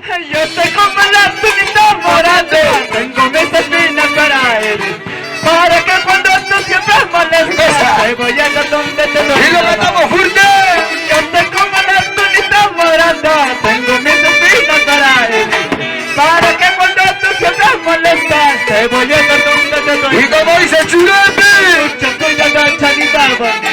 Yo estoy como la tunita morada, tengo mis espinas para él. Para que cuando tú siempre molestas, te voy a dar donde te doy. ¡Y lo cantamos fuerte! Yo estoy como la tunita morada, tengo mis espinas para él. Para que cuando tú siempre molestas, te voy a dar donde te doy. ¡Y como dice Churete! Yo soy la chanita bonita.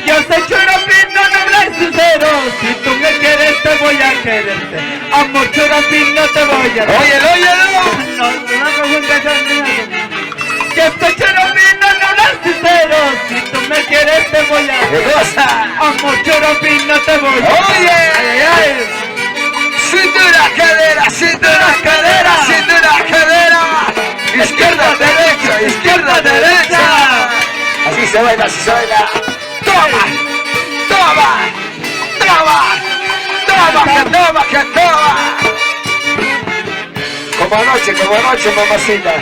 Yo soy Churapino, noble y sincero. Si tú me quieres, te voy a quererte. Amor Churapino, te voy a dar. ¡Óyelo, óyelo! No confundas conmigo. Yo soy Churapino, noble y sincero. Si tú me quieres, te voy a ¡Qué cosa! Amor Churapino, te voy a dar. ¡Oye! ¡Ay, ay, ay! ¡Cintura, cadera, cintura, cadera, cintura, cadera! ¡Izquierda, derecha, izquierda, derecha! Así se baila, así se baila. ¡Toma! ¡Toma! ¡Toma! ¡Toma, que toma, que toma! Como anoche, mamacita.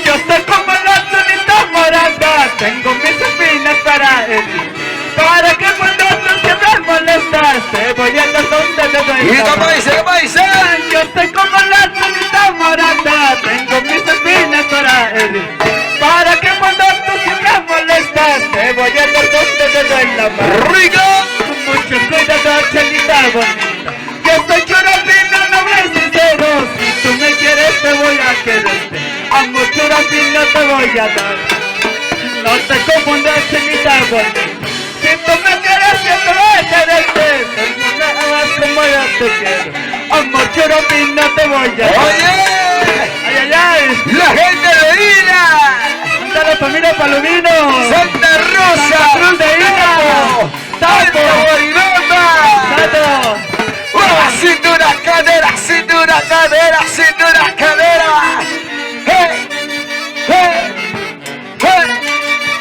Yo soy como la tunita morada, tengo mis espinas para él. Para que cuando tú siempre molestas, te voy a dar donde te doy. ¡Y como dice! Yo soy como la tunita morada, tengo mis espinas para él. Para que cuando tú siempre molestas, te voy a dar donde te doy la mano. ¡Rico! Mucho cuidado, chelita bonita. Yo soy Churapino, noble y sincero. Si tú me quieres, te voy a quererte. Amor Churapino, te voy a dar. No te confundas, chelita bonita. Si tú me quieres, yo te voy a quererte. No me hagas como yo te quiero. Amor Churapino, te voy a dar. ¡Oye! ¡Ay, ay, ay! ¡La gente de Ina! ¡Dale, familia Palomino! ¡Santa Rosa! ¡Santa Cruz de Ina! ¡Alta ¡Tapo! Guariroma! ¡Tato! ¡Cintura, cadera, cintura, cadera, cintura, cadera! ¡Hey! ¡Hey! ¡Hey!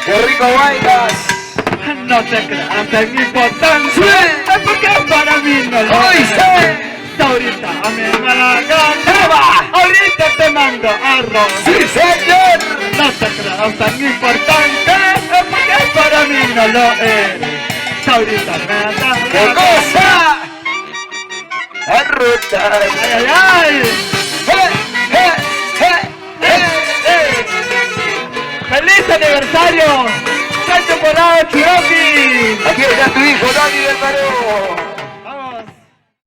¡Qué rico bailas! No te creas en mi importancia, Sí. porque para mí no lo ¡Hoy es. sé! Ahorita me da la gana, ¡Toma! ahorita te mando arroz. ¡Sí, señor! No te creas en mi importancia, porque para mí no lo es. Ahorita me da ¡Qué la cosa! ¡Arruta! ¡Ay, ay, ay! ¡Hey! ¡Hey! ¡Hey! ¡Hey! ¡Feliz aniversario! ¡Cacho Morado Churoki! Aquí está tu hijo, Dani del Barrio.